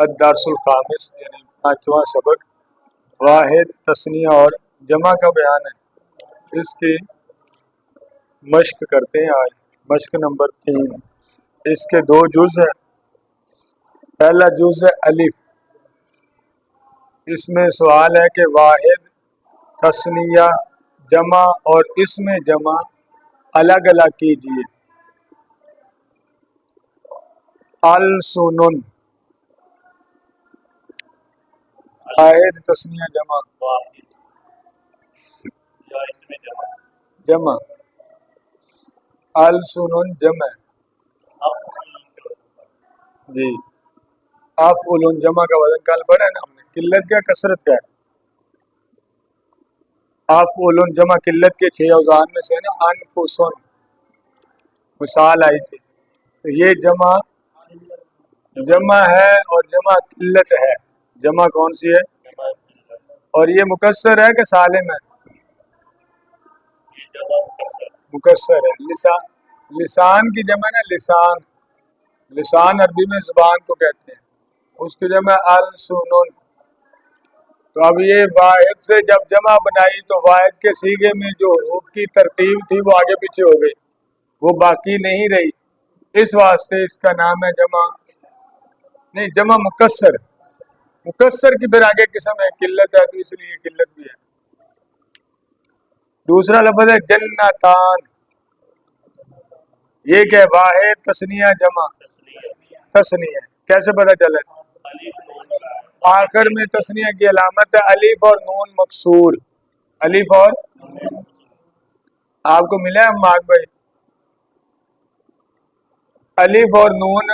الدرس الخامس یعنی 5واں سبق واحد تثنیہ اور جمع کا بیان ہے، اس کی مشق کرتے ہیں آج۔ مشق نمبر 3، اس کے 2 جز ہیں۔ پہلا جز ہے الف، اس میں سوال ہے کہ واحد تثنیہ جمع اور اسم جمع الگ الگ کیجیے۔ السنن واحد تثنیہ جمع جمع السنن جمع جی۔ افعل جمع کا وزن کل پڑھا ہے نا ہم نے، قلت کیا کثرت کیا ہے؟ افعل جمع قلت کے 6 اوزان میں سے نا انفسن مثال آئی تھی، تو یہ جمع ہے اور جمع قلت ہے۔ جمع کون سی ہے؟ اور یہ مکسر ہے کہ سالم ہے؟ مکسر ہے۔ لسان کی جمع نا لسان عربی میں زبان کو کہتے ہیں، اس کی جمع السنن۔ تو اب یہ واحد سے جب جمع بنائی تو واحد کے صیغے میں جو حروف کی ترتیب تھی وہ آگے پیچھے ہو گئی، وہ باقی نہیں رہی، اس واسطے اس کا نام ہے جمع نہیں، جمع مکسر۔ مکسر کی پھر آگے قسم ہے قلت ہے، تو اس لیے قلت بھی ہے۔ دوسرا لفظ ہے جنتان، یہ کہ واحد تثنیہ جمع تثنیہ، کیسے پتہ چلا؟ آخر میں تثنیہ کی علامت ہے الف اور نون مکسور۔ الف اور آپ کو ملا ہے مارک بھائی؟ الف اور نون،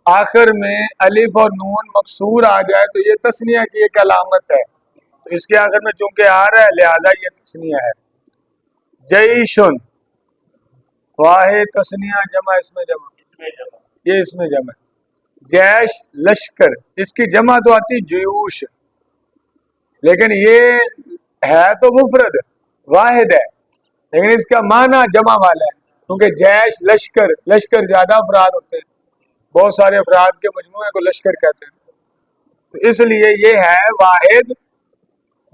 آخر میں الف اور نون مکسور آ جائے تو یہ تثنیہ کی ایک علامت ہے، تو اس کے آخر میں چونکہ آ رہا ہے لہذا یہ تثنیہ ہے۔ جیشن واحد تثنیہ جمع اس میں جمع، یہ اس میں جمع ہے۔ جیش لشکر، اس کی جمع تو آتی جیوش، لیکن یہ ہے تو مفرد واحد ہے، لیکن اس کا معنی جمع والا ہے، کیونکہ جیش لشکر زیادہ افراد ہوتے ہیں، بہت سارے افراد کے مجموعے کو لشکر کہتے ہیں، تو اس لیے یہ ہے واحد،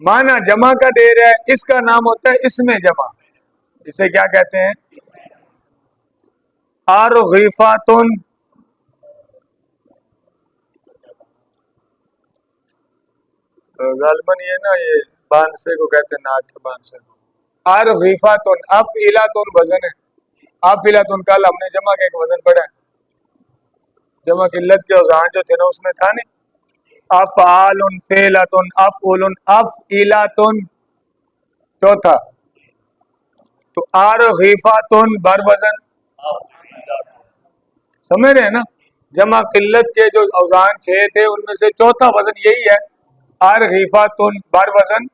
معنی جمع کا دے رہا ہے، اس کا نام ہوتا ہے اسم جمع، اسے کیا کہتے ہیں؟ ارغیفاتن، غالباً یہ نا یہ بانسے کو کہتے ہیں، ناک کے بانسے کو۔ ارغیفاتن افعلاتن وزن ہے، افعلاتن کل ہم نے جمع کا ایک وزن پڑھا ہے، جمع قلت کے اوزان جو تھے نا اس میں تھا نہیں، افعال فعلاتن افعل افعلاتن چوتھا، تو ارغیفاتن بر وزن، سمجھ رہے ہیں نا؟ جمع قلت کے جو اوزان 6 تھے ان میں سے چوتھا وزن یہی ہے، ارغیفاتن بر وزن،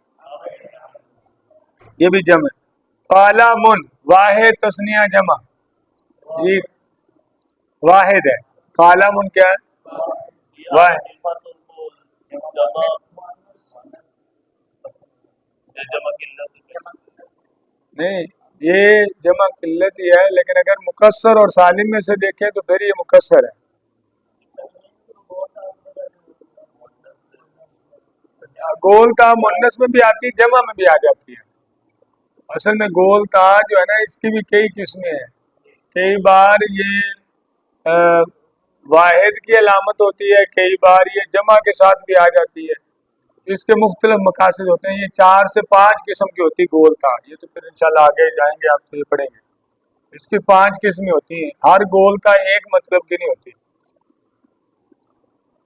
یہ بھی جمع۔ قلم واحد تثنیہ جمع، جی واحد ہے، قلم کیا ہے؟ واحد، نہیں یہ جمع قلت ہی ہے، لیکن اگر مکسر اور سالم میں سے دیکھیں تو پھر یہ مکسر ہے۔ گول تا مؤنث میں بھی آتی، جمع میں بھی آ جاتی ہے۔ اصل میں گول تا جو ہے نا اس کی بھی کئی قسمیں ہیں، کئی بار یہ واحد کی علامت ہوتی ہے، کئی بار یہ جمع کے ساتھ بھی آ جاتی ہے، اس کے مختلف مقاصد ہوتے ہیں۔ یہ 4 سے 5 قسم کی ہوتی گول تا، یہ تو پھر انشاءاللہ آگے جائیں گے آپ تو یہ پڑھیں گے، اس کی 5 قسمیں ہوتی ہیں، ہر گول تا ایک مطلب کی نہیں ہوتی۔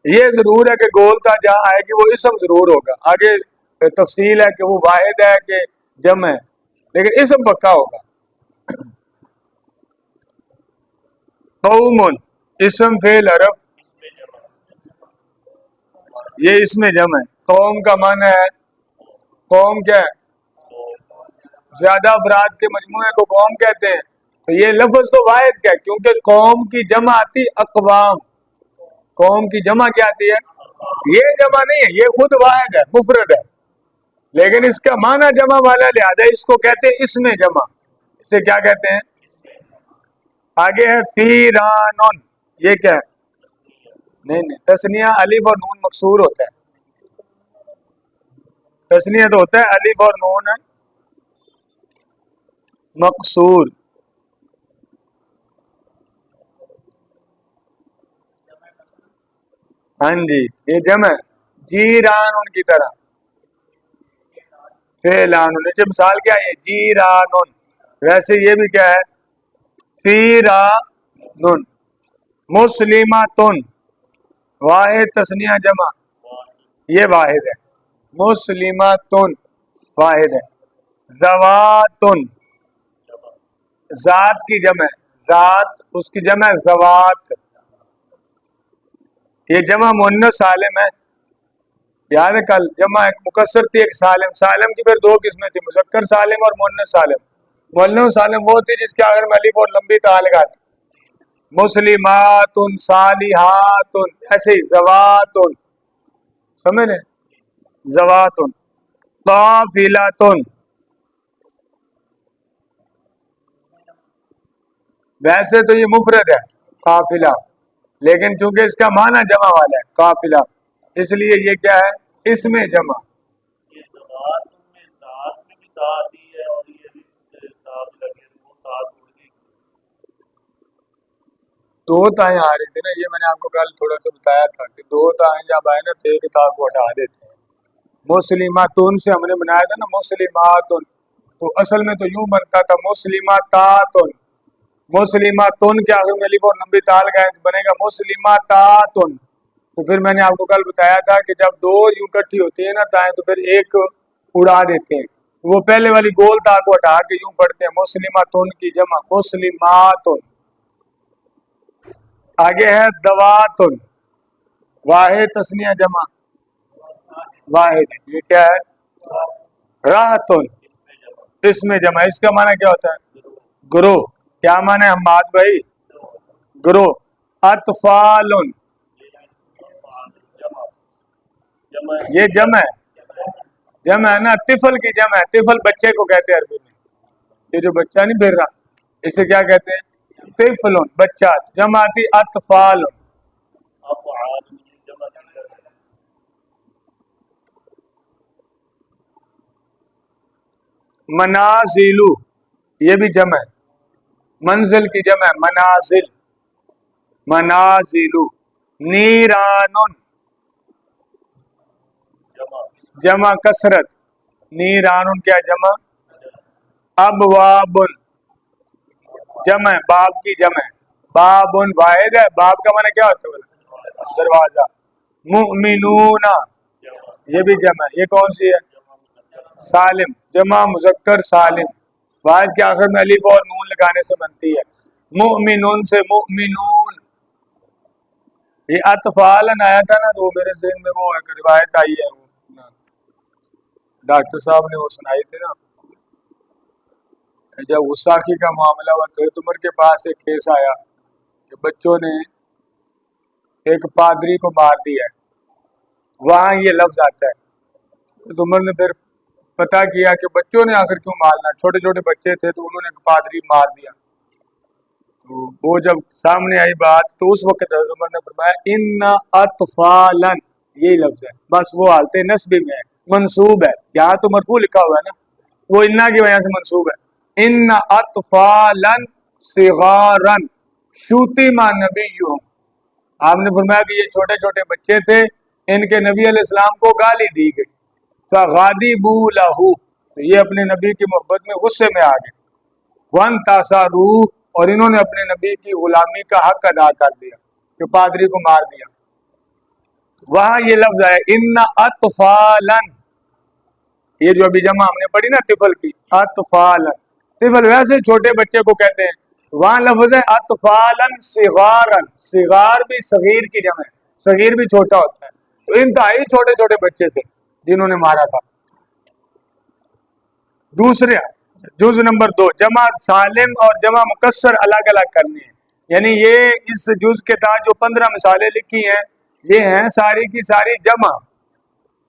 یہ ضرور ہے کہ گول تا جہاں آئے گی وہ اسم ضرور ہوگا، آگے تفصیل ہے کہ وہ واحد ہے کہ جمع ہے، لیکن اسم پکا ہوگا۔ قوم اسم فعل حرف، یہ اس میں جمع ہے۔ قوم کا معنی ہے، قوم کیا ہے؟ زیادہ افراد کے مجموعے کو قوم کہتے ہیں، تو یہ لفظ تو واحد کا ہے، کیونکہ قوم کی جمع آتی اقوام، قوم کی جمع کیا آتی ہے؟ یہ جمع نہیں ہے، یہ خود واحد ہے، مفرد ہے، لیکن اس کا معنی جمع والا لہذا اس کو کہتے ہیں اسم جمع، اسے کیا کہتے ہیں؟ آگے ہے فیرانن، یہ کیا ہے؟ نہیں تسنیہ الف اور نون مکسور ہوتا ہے. تسنیہ تو ہوتا ہے الف اور نون مکسور. ہاں جی یہ جمع جیران ان کی طرح فیلان. نیچے مثال کیا ہے جیران. ویسے یہ بھی کیا ہے فیران. مسلماتن واحد تسنیہ جمع یہ واحد ہے. مسلماتن واحد ہے. زواتن ذات کی جمع ذات اس کی جمع زوات. یہ جمع مؤنث سالم ہے. یاد ہے کل جمع ایک مکسر تھی ایک سالم. سالم کی پھر دو قسمیں تھی مذکر سالم اور مؤنث سالم. مؤنث سالم وہ تھی جس کے آخر میں الف اور لمبی تا لگا تھی. مسلمات صالحات ایسے ہی زوات سمجھ لیں زوات. قافلات ویسے تو یہ مفرد ہے قافلہ لیکن چونکہ اس کا معنی جمع والا ہے قافلہ اس لیے یہ کیا ہے اس میں جمع. دو تائیں آ رہی تھی نا یہ میں نے آپ کو کل تھوڑا سا بتایا تھا کہ دو تائیں جب آئے نا تو ایک تا کو ہٹا دیتے ہیں. مسلماتن سے ہم نے بنایا تھا نا مسلماتن تو اصل میں تو یوں بنتا تھا مسلماتاتن. مسلماتن کے آخر میں الف اور لمبی تا لگائیں تو بنے گا مسلماتاتن. تو پھر میں نے آپ کو کل بتایا تھا کہ جب دو یوں کٹھی ہوتی ہیں نا تائیں تو پھر ایک اڑا دیتے ہیں. وہ پہلے والی گول تا کو ہٹا کے یوں پڑھتے ہیں مسلماتن کی جمع مسلماتن. آگے ہے دواتن واحد تسنیہ جمع واحد. یہ کیا ہے راحتن اس میں جمع. اس کا معنی کیا ہوتا ہے گروہ. کیا معنی ہے حماد بھائی گروہ. اطفال یہ جمع ہے نا طفل کی جمع ہے. طفل بچے کو کہتے ہیں عربی میں. یہ جو بچہ نہیں پھر رہا اسے کیا کہتے ہیں طفل بچہ. جمع آتی اطفال. منازلو یہ بھی جمع ہے. منزل کی جمع ہے منازل منازلو. نیران جمع کثرت. نیران کیا جمع ابواب جمع باب کی جمع باب واحد ہے. باب کا معنی کیا ہوتا ہے دروازہ. مؤمنون یہ بھی جمع. یہ کون سی ہے سالم جمع مذکر سالم. واحد کے آخر میں الف اور نون لگانے سے بنتی ہے. مؤمنون سے مؤمنون. یہ اطفال آیا تھا نا تو میرے ذہن میں وہ ایک روایت آئی ہے ڈاکٹر صاحب نے وہ سنائی تھی نا جب غصاخی کا معاملہ ہوا تو عمر کے پاس ایک کیس آیا کہ بچوں نے ایک پادری کو مار دیا ہے. وہاں یہ لفظ آتا ہے. عمر نے پھر پتا کیا کہ بچوں نے آخر کیوں مارنا. چھوٹے چھوٹے بچے تھے تو انہوں نے ایک پادری مار دیا. تو وہ جب سامنے آئی بات تو اس وقت عمر نے فرمایا ان اطفالن یہی لفظ ہے بس. وہ حالت نسبی میں ہے منصوب ہے. یہاں تو مرفوع لکھا ہوا ہے نا وہ انا کی وجہ سے منصوب ہے. ان اطفالن صغارن شوتم نبیہم. آپ نے فرمایا کہ یہ چھوٹے چھوٹے بچے تھے ان کے نبی علیہ السلام کو گالی دی گئی. فغاضبوا لہ یہ اپنے نبی کی محبت میں غصے میں آ گئے. وانتصروا اور انہوں نے اپنے نبی کی غلامی کا حق ادا کر دیا کہ پادری کو مار دیا. وہاں یہ لفظ آیا ان اطفالن. یہ جو ابھی جمع ہم نے پڑھی نا طفل کی اطفالن. طفل ویسے چھوٹے بچے کو کہتے ہیں. وہاں لفظ ہے اطفالن صغارن. صغار بھی صغیر کی جمع ہے. صغیر بھی چھوٹا ہوتا ہے. تو انتہائی چھوٹے چھوٹے بچے تھے جنہوں نے مارا تھا. دوسرے جز نمبر 2 جمع سالم اور جمع مکسر الگ الگ کرنی ہے. یعنی یہ اس جز کے تحت جو 15 مثالیں لکھی ہیں یہ ہیں ساری کی ساری جمع.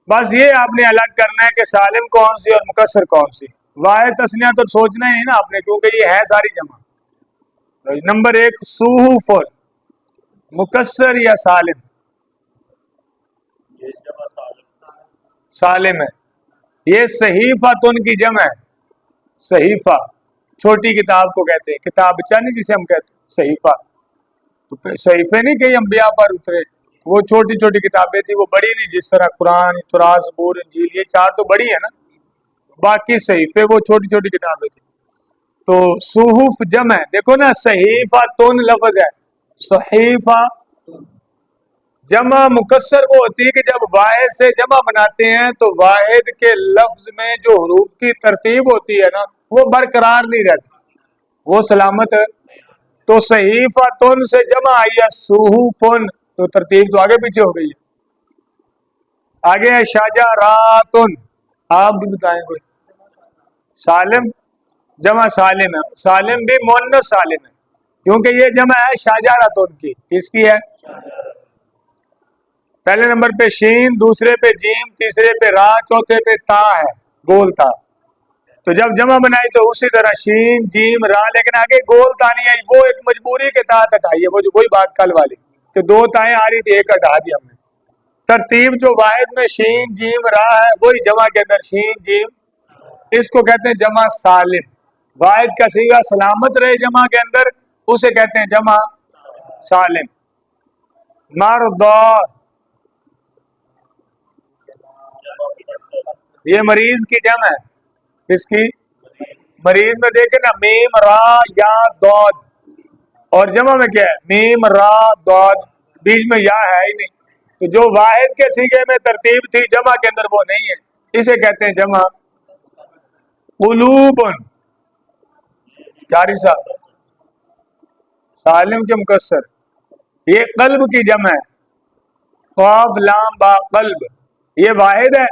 بس یہ آپ نے الگ کرنا ہے کہ سالم کون سی اور مکسر کون سی. واحد تسنیہ تو سوچنا ہی نا آپ نے کیونکہ یہ ہے ساری جمع. نمبر 1 صحف مکسر یا سالم. سالم ہے. یہ صحیفتن کی جمع ہے. صحیفہ چھوٹی کتاب کو کہتے ہیں, کتابچہ نہیں جسے ہم کہتے ہیں, صحیفہ. تو صحیفے نہیں کہ انبیاء پر اترے, وہ چھوٹی چھوٹی کتابیں تھی, وہ بڑی نہیں, جس طرح قرآن, تورات, زبور, انجیل, یہ 4 تو بڑی ہے نا, باقی صحیفے وہ چھوٹی چھوٹی کتابیں تھی. تو صحف جمع ہے. دیکھو نا, صحیفتن لفظ ہے, صحیفہ جمع مکسر وہ ہوتی ہے کہ جب واحد سے جمع بناتے ہیں تو واحد کے لفظ میں جو حروف کی ترتیب ہوتی ہے نا وہ برقرار نہیں رہتی, وہ سلامت ہے. تو صحیفتن سے جمع آئی ہے صحفن, تو ترتیب تو آگے پیچھے ہو گئی ہے. آگے ہے شجراتن, آپ بھی بتائیں کوئی. سالم جمع سالم ہے, سالم بھی مؤنث سالم ہے کیونکہ یہ جمع ہے شجراتن کی. کس کی ہے؟ پہلے نمبر پہ شین, دوسرے پہ جیم, تیسرے پہ را, چوتھے پہ تا ہے, گول تا. تو جب جمع بنائی تو اسی طرح شین, جیم, را, لیکن آگے گول تا نہیں آئی, وہ ایک مجبوری کے تحت ہٹائی ہے, وہ جو وہی بات کل والی کہ 2 تائیں آ رہی تھی, ایک ہٹا دی ہم نے. ترتیب جو واحد میں شین, جیم, را ہے وہی جمع کے اندر شین, جیم, اس کو کہتے ہیں جمع سالم. واحد کا صیغہ سلامت رہے جمع کے اندر, اسے کہتے ہیں جمع سالم. مرضا, یہ مریض کی جمع ہے. کس کی؟ مریض میں دیکھیں نا, میم, را, یا, دود, اور جمع میں کیا ہے؟ میم, را, دود, بیچ میں یا ہے ہی نہیں. تو جو واحد کے صیغے میں ترتیب تھی جمع کے اندر وہ نہیں ہے, اسے کہتے ہیں جمع قلوبن. قاری صاحب, سالم کے مکسر, یہ قلب کی جمع ہے, قاف لام با قلب, یہ واحد ہے,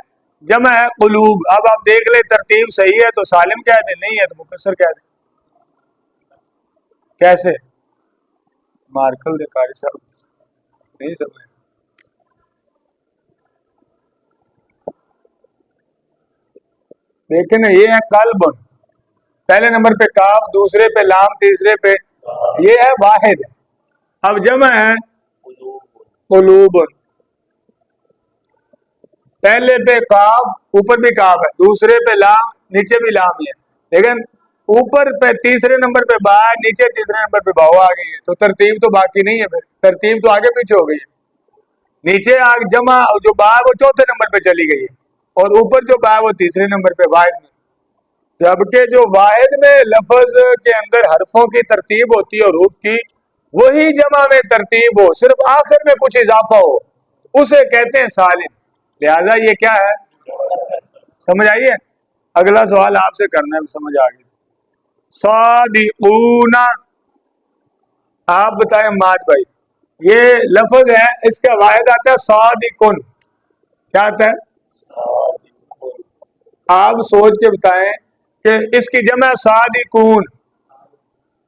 جمع ہے قلوب. اب آپ دیکھ لیں ترتیب صحیح ہے تو سالم کہہ دیں, نہیں ہے تو مکسر کہہ دیں. کیسے؟ مارکل دے قاری صاحب, نہیں سمجھ. دیکھیں نا, یہ ہے قلب, پہلے نمبر پہ کاف, دوسرے پہ لام, تیسرے پہ, یہ ہے واحد. اب جمع ہے قلوب, پہلے پہ کاف, اوپر بھی کاف ہے, دوسرے پہ لام, نیچے بھی لام ہے, لیکن اوپر پہ تیسرے نمبر پہ با, نیچے تیسرے نمبر پہ باؤ آ گئی ہے, تو ترتیب تو باقی نہیں ہے, پھر ترتیب تو آگے پیچھے ہو گئی ہے. نیچے جمع جو با ہے وہ چوتھے نمبر پہ چلی گئی ہے, اور اوپر جو با ہے وہ تیسرے نمبر پہ واحد میں. جبکہ جو واحد میں لفظ کے اندر حرفوں کی ترتیب ہوتی ہے, حروف کی, وہی جمع میں ترتیب ہو, صرف آخر میں کچھ اضافہ ہو, اسے کہتے ہیں سالم. لہذا یہ کیا ہے؟ سمجھ آئیے؟ اگلا سوال آپ سے کرنا ہے, سمجھ آ گئی. صادقون, آپ بتائیں ماد بھائی, یہ لفظ ہے, اس کا واحد آتا ہے صادقون, کیا آتا ہے؟ آپ سوچ کے بتائیں کہ اس کی جمع صادقون,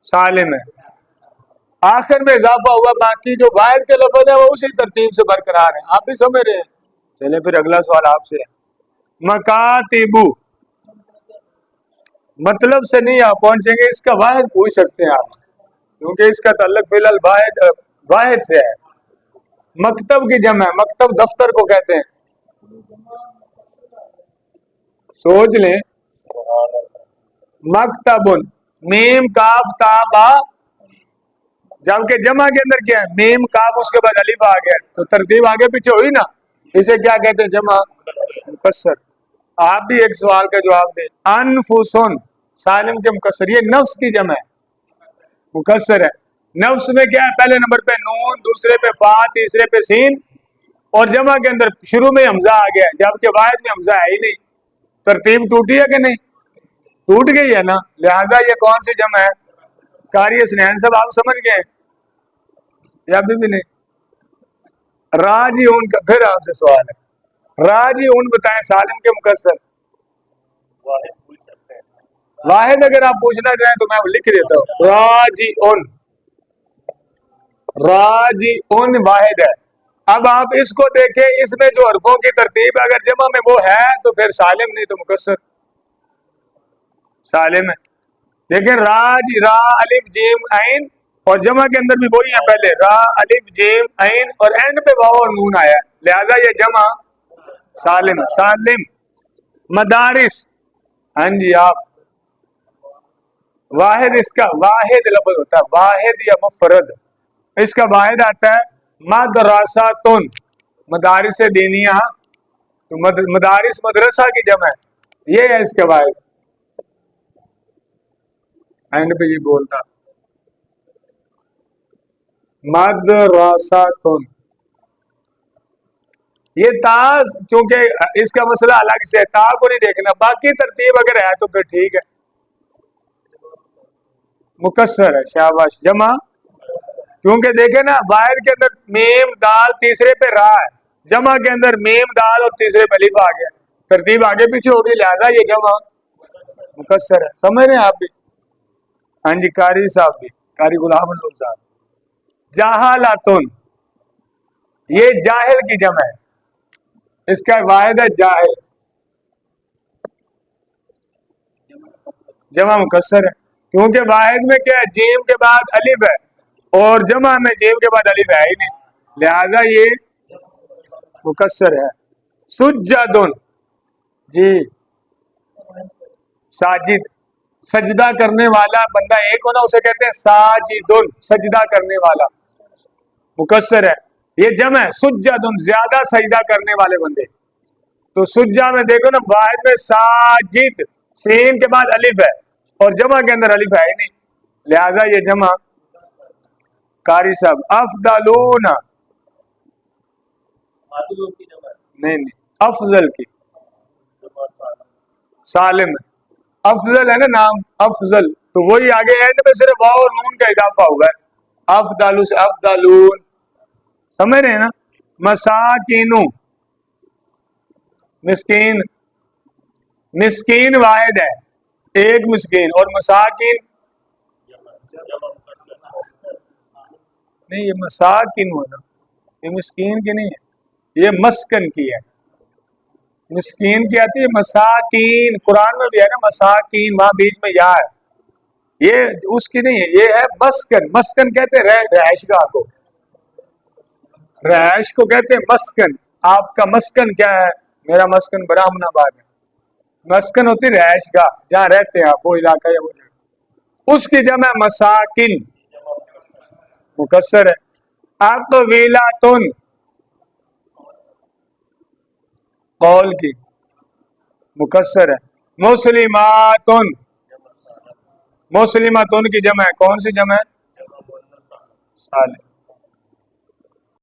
سالم ہے, آخر میں اضافہ ہوا, باقی جو واحد کے لفظ ہے وہ اسی ترتیب سے برقرار ہیں. آپ بھی سمجھ رہے ہیں؟ چلیں پھر اگلا سوال آپ سے ہے. مکاتبو, مطلب سے نہیں آپ پہنچیں گے, اس کا واحد پوچھ سکتے ہیں آپ, کیونکہ اس کا تعلق فی الحال واحد سے ہے. مکتب کی جمع ہے, مکتب دفتر کو کہتے ہیں. سوچ لیں, مکتبن, میم, کاف, تا, با, جبکہ جمع کے اندر کیا ہے؟ میم, کاف, اس کے بعد الف آ گیا, تو ترتیب آگے پیچھے ہوئی نا, اسے کیا کہتے ہیں؟ جمع مکسر. آپ بھی ایک سوال کا جواب دیں. انفسن, سالم کے مکسر, یہ نفس کی جمع ہے, مکسر ہے. نفس میں کیا ہے؟ پہلے نمبر پہ نون, دوسرے پہ فا, تیسرے پہ سین, اور جمع کے اندر شروع میں حمزہ آ گیا, جبکہ واحد میں حمزہ ہے ہی نہیں. ترتیب ٹوٹی ہے کہ نہیں؟ ٹوٹ گئی ہے نا. لہذا یہ کون سی جمع ہے؟ قاری حسنین صاحب, آپ سمجھ گئے یا ابھی بھی نہیں؟ راجعون کا پھر آپ سے سوال ہے, راجعون بتائیں سالم کے مکسر. واحد اگر آپ پوچھنا چاہیں تو میں لکھ دیتا ہوں, راجعون, راجعون واحد ہے. اب آپ اس کو دیکھیں, اس میں جو حرفوں کی ترتیب اگر جمع میں وہ ہے تو پھر سالم, نہیں تو مکسر. سالم ہے. دیکھیں راج, را, الف, جیم, عین, اور جمع کے اندر بھی وہی ہے, پہلے را, الف, جیم, عین, اور اینڈ پہ واو اور نون آیا, لہذا یہ جمع سالم سالم. مدارس، ہاں جی آپ واحد، اس کا واحد لفظ ہوتا ہے، واحد یا مفرد. اس کا واحد آتا ہے مدرساتن، مدارس دینیہ، تو مدارس مدرسہ کی جمع ہے، یہ ہے اس کا واحد. اینڈ پہ یہ بولتا مدرساتن. یہ تاز چونکہ اس کا مسئلہ الگ سے، تا کو نہیں دیکھنا، باقی ترتیب اگر ہے تو پھر ٹھیک ہے. مکسر ہے، شاباش. جمع کیونکہ دیکھیں نا، واحد کے اندر میم دال، تیسرے پہ را ہے، جمع کے اندر میم دال اور تیسرے پہ الف آ گیا، ترتیب آگے پیچھے ہوگی، لہذا یہ جمع مکسر ہے. سمجھ رہے ہیں آپ بھی؟ ہاں جی قاری صاحب بھی، قاری غلام رسول صاحب. جہالاتن، یہ جاہل کی جمع ہے، اس کا واحد ہے جاہل، جمع مکسر ہے. کیونکہ واحد میں کیا ہے، جیم کے بعد الف ہے، اور جمع میں جیم کے بعد الف ہے ہی نہیں، لہذا یہ مکسر ہے. سجدن، جی ساجد، سجدہ کرنے والا بندہ ایک ہونا اسے کہتے ہیں ساجدن، سجدہ کرنے والا، مکسر ہے. یہ جمع ہے سجدن، زیادہ سجدہ کرنے والے بندے. تو سجا میں دیکھو نا، واحد میں ساجد، سین کے بعد الف ہے اور جمع کے اندر الف ہے ہی نہیں، لہذا یہ جمع. قاری صاحب افضلون، نہیں افضل کی، سالم، افضل ہے نا نام، افضل، تو وہی آگے اینڈ میں صرف واو اور نون کا اضافہ ہوا ہے، افضل سے افضلون. سمجھ رہے ہیں نا؟ مساکینو، مسکین، مسکین واحد ہے، ایک مسکین، اور مساکین نہیں، یہ مساکین ہو نا، یہ مسکین کی نہیں ہے، یہ مسکن کی ہے. مسکین کی آتی ہے مساکین، قرآن میں بھی ہے نا مساکین، وہاں بیچ میں یا ہے، یہ اس کی نہیں ہے، یہ ہے مسکن. مسکن کہتے ہیں رہائش گاہ کو، رہائش کو کہتے ہیں مسکن. آپ کا مسکن کیا ہے؟ میرا مسکن برہمن آباد ہے. مسکن ہوتی رہائش گاہ، جہاں رہتے ہیں آپ، وہ علاقہ یا وہ جگہ، اس کی جمع مساکن، مکسر ہے. آپ تو ویلاتن، قول کی، مکسر ہے. مسلماتن، مسلماتن کی جمع ہے، کون سی جمع ہے؟ سالم.